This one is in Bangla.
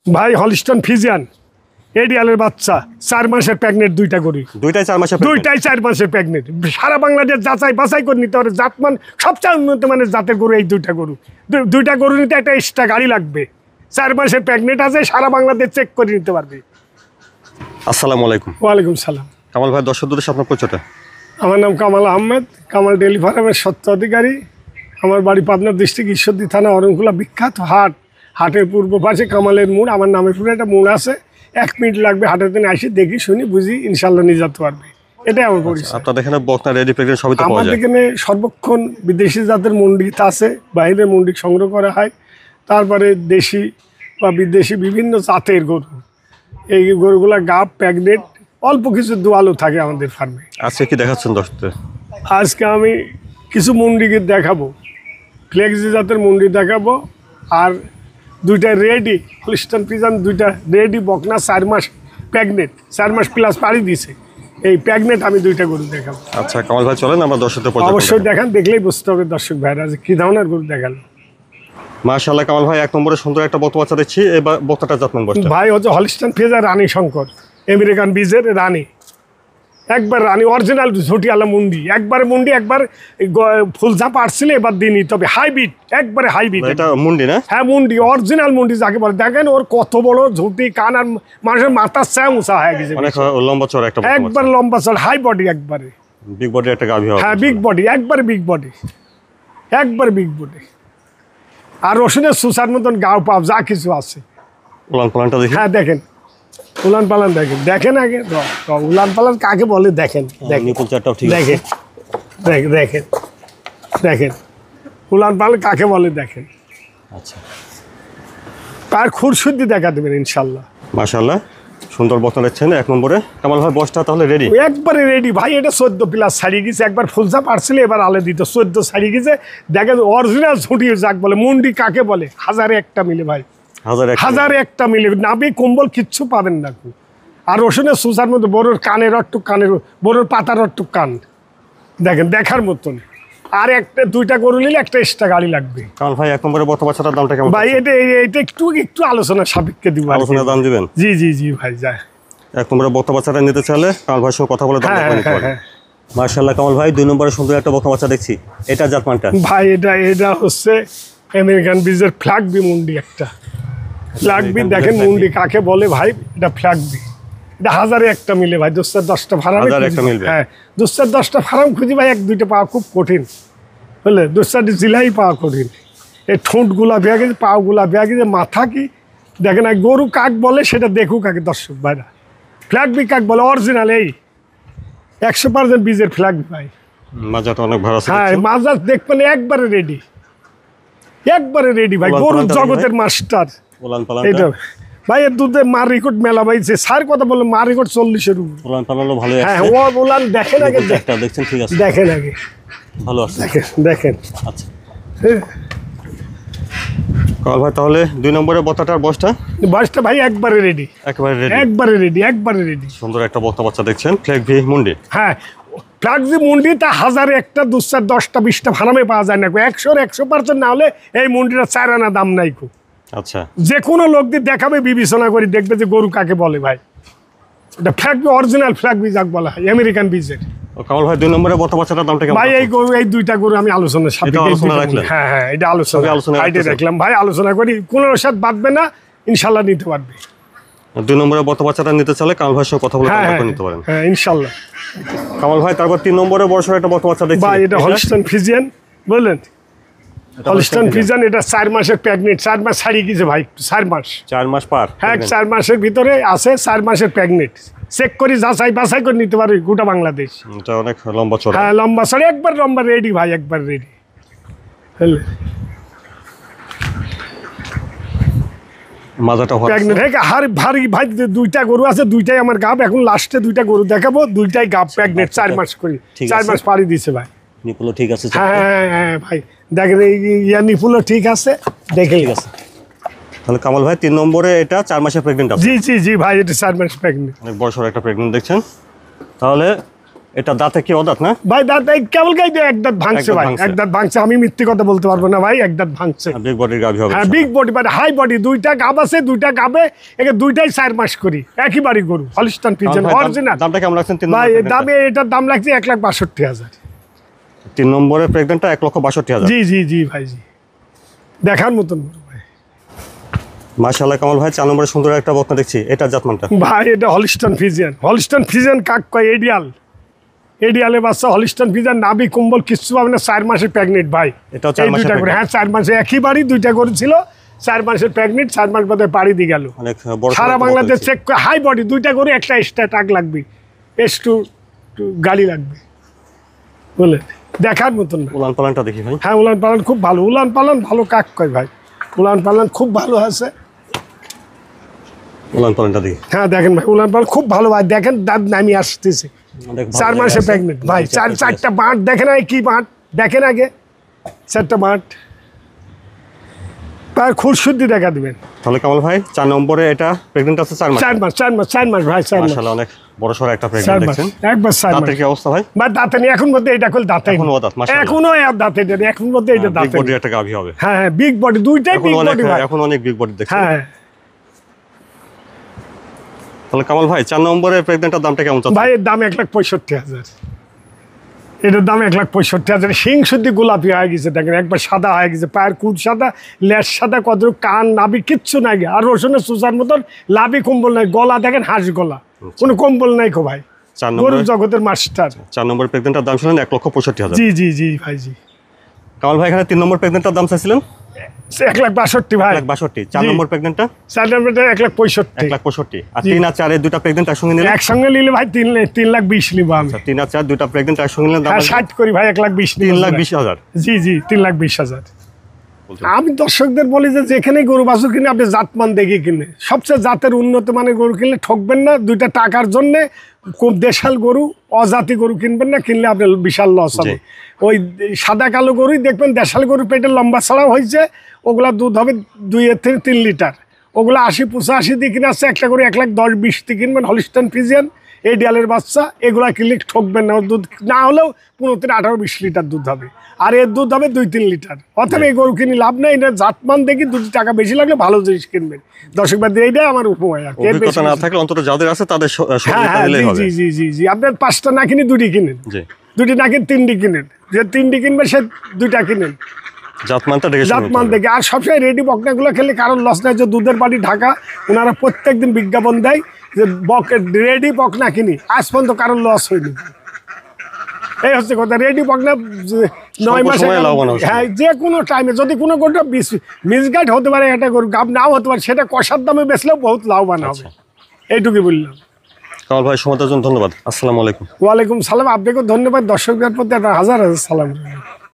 ভাই হলিস্টন ফিজিয়ান এডিয়ালের বাচ্চা 4 মাসের প্রেগনেন্ট দুইটা গরু দুইটাই 4 মাসের দুইটাই 4 মাসের প্রেগনেন্ট সারা বাংলাদেশ যাচাই বাছাই করে নিতে হবে জাতমান সবচেয়ে উন্নত মানের জাতের গরু এই দুইটা গরু দুইটা গরু নিতে একটা এক্সট্রা গাড়ি লাগবে 4 মাসের প্রেগনেন্ট আছে সারা বাংলাদেশ চেক করে নিতে পারবে। আসসালামু আলাইকুম। ওয়ালাইকুম সালাম। কামাল ভাই দর্শকদের সামনে পরিচয়টা। আমার নাম কামাল আহমেদ, কামাল ডেইরি ফার্মের সত্য অধিকারী। আমার বাড়ি পাবনা ডিস্ট্রিক্ট ঈশ্বরদী থানা অরণকুলা বিখ্যাত হাট। হাটের পূর্ব পাশে কামালের মোড়, আমার নামের পুরো একটা মোড় আছে। 1 মিনিট লাগবে হাটের দিনে আসি দেখি শুনি বুঝি ইনশাল্লাহ নিয়ে যেতে পারবে, এটাই আমার পরিচয়। আপনাদের এখানে বকনা রেডি প্রেগনেন্ট সবই তো পাওয়া যায়? আমাদের এখানে সর্বক্ষণ বিদেশি জাতের মন্ডিতে আছে, বাইরের মন্ডি সংগ্রহ করা হয়। তারপরে দেশি বা বিদেশি বিভিন্ন জাতের গরু, এই গরুগুলা গাব প্রেগনেন্ট অল্প কিছু দোয়ালো থাকে আমাদের ফার্মে। আজকে কি দেখাচ্ছেন দর্শকদের? আজকে আমি কিছু মুন্ডিকে দেখাবো, ফ্লেক্সি জাতের মুন্ডি দেখাবো, আর দুইটা রেডি হলিস্টন ফ্রিজিয়ান, দুইটা রেডি বকনা 4 মাস প্রেগনেন্ট, 4 মাস প্লাস পাড়ি দিছে এই প্রেগনেন্ট আমি দুইটা গরু দেখাবো। আচ্ছা কামাল ভাই চলেন আমরা দর্শকদের পরিচয় অবশ্যই দেখান, দেখলেই বুঝতে হবে দর্শক ভাইরা যে কী ধরনের গরু দেখালো। মাশাআল্লাহ কামাল ভাই 1 নম্বরে সুন্দর একটা বকনা বাচ্চা দেখছি। এই বকনাটার জাত মান বয়সটা? ভাই হচ্ছে হলিস্টন ফ্রিজিয়ান রানী শঙ্কর, আমেরিকান বীজের রানী, একবার রানী অরিজিনাল ঝুটিয়ালা মুন্ডি, একবার মুন্ডি একবার ফুল ঝাঁপ আসছিল এবার দিনই, তবে হাইব্রিড, একবারে হাইব্রিড। এটা মুন্ডি না? হ্যাঁ মুন্ডি, অরিজিনাল মুন্ডি যাকে বলে। দেখেন ওর কত বড় ঝুটি, কান, আর মানুষের মাথার চায় উঁচা হয়ে গেছে, অনেক লম্বা চড়া একটা বকনা একবার লম্বা চল, হাই বডি একবারে, বিগ বডি একটা গাভী হবে। হ্যাঁ বিগ বডি, একবারে বিগ বডি, একবারে বিগ বডি, আর রসুনের সুসার মতন গাও পাও যা কিছু আছে। উলান পালানটা দেখি। হ্যাঁ দেখেন উলান পালান, দেখেন দেখেন আগে উলান পালান কাকে বলে দেখেন, দেখেন নিপুল চারটাও ঠিক আছে। দেখেন দেখেন দেখেন উলান পালান কাকে বলে দেখেন। আচ্ছা তার খুরশুদ্ধি দেখা দেবেন ইনশাল্লাহ। মাশাআল্লাহ সুন্দর বকনা দেখছেন 1 নম্বরে। কামাল ভাই বসটা তাহলে রেডি? একবারে রেডি ভাই, এটা 14 প্লাস ছাড়িয়ে গেছে, একবার ফুলসা পারছিল এবার আলে দিত, 14 ছাড়িয়ে গেছে। দেখেন অরিজিনাল ঝুঁটি যাক বলে, মুন্ডি কাকে বলে, 1001টা মিলে ভাই, 1001টা মিলে, নাবি কম্বল কিচ্ছু পাবেন না। আর রসুনের সুসার মধ্যে বড়োর কানের অট্টুক, কানের বড়োর পাতার অট্টুক কান, দেখেন দেখার মতন। আর একটা দুইটা গরু নিলে একটা এক্সট্রা গাড়ি লাগবে। কামাল ভাই 1 নম্বরে বকনা বাচ্চাটার দামটা কেমন ভাই এটা একটু আলোচনা সাপেক্ষে দিব। আলোচনার দাম দিবেন? জি জি জি ভাই যায়। 1 নম্বরে বকনা বাচ্চাটা নিতে চাইলে কামাল ভাইয়ের সঙ্গে কথা বলে দাম হ্যাঁ নিতে পারেন। হ্যাঁ মাশাআল্লাহ কামাল ভাই 2 নম্বরে সুন্দর একটা বকনা বাচ্চা দেখছি। এটা জাতমানটা? ভাই এটা হচ্ছে আমেরিকান বীজের ফ্ল্যাগবি মুন্ডি একটা। ফ্ল্যাগবি দেখেন মুন্ডি কাকে বলে ভাই, এটা ফ্ল্যাগবি। এটা 1001টা মিলে ভাই, 10টা ফার্ম। 1001টা মিলবে? হ্যাঁ 10টা ফার্ম খুঁজি ভাই, 1-2টা পাওয়া খুব কঠিন, বুঝলে, 10টা জেলাই পাওয়া কঠিন। এই ঠোঁটগুলা ভেঙে গেছে, পাগুলা ভেঙে গেছে, মাথা কি দেখেন। গরু কাক বলে সেটা দেখুক আগে দর্শক ভাইরা, ফ্ল্যাগবি কাক বলে অরিজিনাল, এই 100% বীজের ফ্ল্যাগবি ভাই। মাজাটা অনেক ভালো আছে। হ্যাঁ মাজা দেখবেন একবারে রেডি, একবারে রেডি ভাই, গরুর জগতের মাস্টার উলান পালান এইটা ভাই। এর দুধে মার রেকর্ড মেলা ভাইছে, স্যার কথা বলে মার রেকর্ড 40-এর উপর। উলান পালানও ভালো আছে। হ্যাঁ ও উলান দেখেন আগে, একটা দেখছেন ঠিক আছে, দেখেন আগে, ভালো আছে। দেখেন দেখেন। আচ্ছা কামাল ভাই তাহলে 2 নম্বরে বকনাটার বয়সটা? বয়সটা ভাই একবারে রেডি, একেবারে রেডি, একবারে রেডি, একবারে রেডি। সুন্দর একটা বকনা বাচ্চা দেখছেন ফ্ল্যাগবি মুন্ডি। হ্যাঁ ফ্ল্যাগবি মুন্ডি তা 1001টা 10-20টা ফার্মে পাওয়া যায় না, 100% না হলে এই মুন্ডিটা 4 আনা দাম নাই কো। আচ্ছা যে কোনো লোক দিয়ে দেখাবে, বিবেচনা করে দেখবে যে গরু কাকে বলে ভাই। এটা ফ্ল্যাগবি, অরিজিনাল ফ্ল্যাগবি যাক বলা হয়, আমেরিকান বীজের। কামাল ভাই 2 নম্বরে বকনা বাচ্চাটার দামটা কেমন? ভাই এই গরু এই দুইটা গরু আমি আলোচনার সাথে রাখলেন? হ্যাঁ হ্যাঁ এটা আলোচনা রাখতেছেন? রাখলাম ভাই, আলোচনা করি, কোনো সাথে বাঁধবে না, ইনশাল্লাহ নিতে পারবে। 2 নম্বরে বকনা বাচ্চাটা নিতে চাইলে কামাল ভাইয়ের সঙ্গে কথা বলে হ্যাঁ দাম নিতে পারেন। হ্যাঁ ইনশাল্লাহ। কামাল ভাই তারপর 3 নম্বরে বর্ষের একটা বকনা বাচ্চা দেখছি ভাই এটা হলিস্টন ফ্রিজিয়ান, বললেন হলিস্টন ফ্রিজিয়ান, এটা 4 মাসের প্রেগনেন্ট, 4 মাস ছাড়িয়ে গেছে ভাই, 4 মাস, 4 মাস পার। হ্যাঁ 4 মাসের ভিতরে আছে, 4 মাসের প্রেগনেন্ট, চেক করি যাচাই বাছাই করে নিতে পারবে গোটা বাংলাদেশ। এটা অনেক লম্বা চড়া। হ্যাঁ লম্বা সরে একবার লম্বা রেডি ভাই, একবার রেডি। মাজাটা প্রেগনেন্ট হার ভারী ভাই, দুইটা গরু আছে, দুইটাই আমার গাব। এখন লাস্টে দুইটা গরু দেখাবো, দুইটাই গাব প্রেগনেন্ট, 4 মাস করে, 4 মাস পাড়ি দিছে ভাই। নিপুলও ঠিক আছে? হ্যাঁ হ্যাঁ হ্যাঁ ভাই দেখেন ইয়া নিপুলও ঠিক আছে, দেখে গেছে। তাহলে কামাল ভাই 3 নম্বরে এটা 4 মাসের প্রেগনেন্ট আছে? জি জি জি ভাই এটা 4 মাস প্রেগনেন্ট, অনেক বড় সড় একটা প্রেগনেন্ট দেখছেন। তাহলে এটা দাঁতে কি অদাঁত না ভাই দাঁত এই কেবল গাই এক দাঁত ভাঙছে ভাই, এক দাঁত ভাঙছে। আমি মিথ্যে কথা বলতে পারবো না ভাই, এক দাঁত ভাঙছে। বিগ বডির গাভী হবে হ্যাঁ বিগ বডি মানে হাই বডি, দুইটা গাব আছে, দুইটা গাবে একে দুইটাই 4 মাস করি, একই বাড়ি গরু হলিস্টান ফ্রিজিয়ান অরিজিনাল। দামটা কেমন রাখছেন? ভাই এর দামে এটার দাম লাগছে 1,62,000। 3 নম্বরের প্রেগন্যান্টটা 1,62,000। জি জি জি ভাই জি, দেখার মতন ভাই। মাশাআল্লাহ কামাল ভাই 4 নম্বরে সুন্দর একটা বকনা দেখছি, এটা জাতমানটা ভাই এটা হলিস্টান ফ্রিজিয়ান। হলিস্টান ফ্রিজিয়ান কাক কয়? এডিয়াল, এডিয়ালের বাচ্চা হলিস্টান ফ্রিজিয়ান, নাভি কুম্বল কিচ্ছু পাবে না, 4 মাসের প্রেগনেন্ট ভাই। এটাও 4 মাসের করে হ্যাঁ 4 মাসে একই বাড়ি, দুইটা করেছিল, 4 মাসের প্রেগনেন্ট, 4 মাস বাদে বাড়ি দিয়ে গেল। অনেক বড় সারা বাংলাদেশ চেক হাই বডি, দুইটা করে একটা এক্সট্রা টাক লাগবে, একটু গাড়ি লাগবে বলে দেখার মতন না। উলান পালানটা দেখি ভাই। হ্যাঁ উলান পালান খুব ভালো, উলান পালান ভালো কাক কয় ভাই, উলান পালান খুব ভালো আছে। উলান পালানটা দেখি। হ্যাঁ দেখেন ভাই উলান পালান খুব ভালো ভাই, দেখেন দাঁত নামিয়ে আসতেছে, 4 মাসে প্রেগনেন্ট ভাই। চারটা বাঁট দেখেন, কি বাঁট দেখেন আগে, 4টা বাঁট তার খুরশুদ্ধি দেখা দিবেন। তাহলে কামাল ভাই 4 নম্বরে এটা প্রেগন্যান্ট আছে 4 মাস। 4 মাস 4 মাস 4 মাস ভাই, 4 মাস। মাশাআল্লাহ অনেক বড় সর একটা 4 প্রেগন্যান্ট মাস দেখছেন। একবার 4 মাস। দাঁতের কি অবস্থা ভাই? ভাই দাঁতে নেই এখন মধ্যে, এটা কল দাঁতে এখনো দাঁত মাশাআল্লাহ। এখনো দাঁতে নেই এখন মধ্যে, এটা বিগ দাঁতে বডির একটা গাভী হবে। হ্যাঁ হ্যাঁ বিগ বডি, দুইটাই এখন বিগ অনেক বডি ভাই। এখন অনেক বিগ বডি দেখছেন। হ্যাঁ তাহলে কামাল ভাই 4 নম্বরে প্রেগন্যান্টের দামটা কেমন চাচ্ছেন? ভাই এর দাম 1,65,000। এটার দাম 1,65,000। শিং শুদ্ধি গোলাপি হয়ে গেছে দেখেন, একবার সাদা হয়ে গেছে, পায়ের কুট সাদা, লেজ সাদা, কত কান নাভি কিচ্ছু নাই, আর রসুনের সুসার মতন লাভি কম্বল নাই, গলা দেখেন হাঁস গলা, কোনো কম্বল নাই কো ভাই। 4 গরু নম্বরে জগতের মাস্টার। 4 নম্বর প্রেগন্যান্টের দাম ছিলেন 1,65,000। জি জি জি ভাই জি। কামাল ভাই এখানে 3 নম্বর প্রেগন্যান্টের দাম চাইছিলেন 1,62,000 ভাই। 1,62,000। 4 জি। নম্বর প্রেগন্যান্টটা 4 নম্বরটা 1,65,000। 1,65,000। আর জি। 3 আর 4 এর দুটো প্রেগন্যান্ট একসঙ্গে নিলেন? একসঙ্গে নিলে ভাই 3,20,000 নিব আমি। 3 আর 4 দুটো প্রেগন্যান্ট একসঙ্গে নিলেন, দাম হ্যাঁ 60 করি ভাই, 1,20,000 নিব। 3,20,000। জি জি 3,20,000। আমি দর্শকদের বলি যে যেখানে গরু বাছুর কিনে আপনি জাতমান দেখে কিনে, সবচেয়ে জাতের উন্নত মানের গরু কিনলে ঠকবেন না। দুইটা টাকার জন্য খুব দেশাল গরু, অজাতি গরু কিনবেন না, কিনলে আপনার বিশাল লস হবে। ওই সাদা কালো গরুই দেখবেন, দেশাল গরু পেটের লম্বা ছাড়াও হয়েছে, ওগুলা দুধ হবে 2 থেকে 3 লিটার। ওগুলো 80-85 দিয়ে কিনে আসছে, একটা করে 1,10-20 দিয়ে কিনবেন। হলিস্টান ফ্রিজিয়ান এই ডিয়ালের বাচ্চা, এগুলা কিনলে ঠকবেন না। ওর দুধ না হলেও 15 থেকে 18-20 লিটার দুধ হবে, আর এর দুধ হবে 2-3 লিটার। অথবা এই গরু কিনে লাভ নেই, এটা জাতমান দেখি 2 টাকা বেশি লাগলে ভালো জিনিস কিনবেন। দর্শক বাদ দিয়ে এইটাই আমার উপময় আর কি। অভিজ্ঞতা না থাকলে অন্তত যাদের আছে তাদের হ্যাঁ হ্যাঁ নিলেই হবে। জি জি জি জি। আপনার 5টা না কিনে 2টি কিনেন, জি। 2টি না কিনে 3টি কিনেন। যে 3টি কিনবে সে 2টা কিনেন, জাতমানটা দেখে শুনে জাতমান নিতে হবে। দেখে। আর সবসময় রেডি বকনাগুলো খেলে কারণ লস নাই, যে দুধের বাড়ি ঢাকা, ওনারা প্রত্যেকদিন বিজ্ঞাপন দেয় যে রেডি বকনা কিনি, আজ পর্যন্ত কারণ লস হয়নি। এই হচ্ছে কথা। রেডি বকনা 9 মাসে, সময় লাভবান হচ্ছে। হ্যাঁ যে কোনো টাইমে যদি কোনো গরুটা মিসগাইড হতে পারে, একটা গরু গাব নাও হতে পারে, সেটা কষার দামে বেচলেও বহুত লাভবান হবে। এইটুকুই বললাম। কামাল ভাই সময়ের জন্য ধন্যবাদ। আসসালামু আলাইকুম। ওয়ালাইকুম সালাম। আপনাকেও ধন্যবাদ। দর্শকদের প্রতি একটা হাজার হাজার সালাম।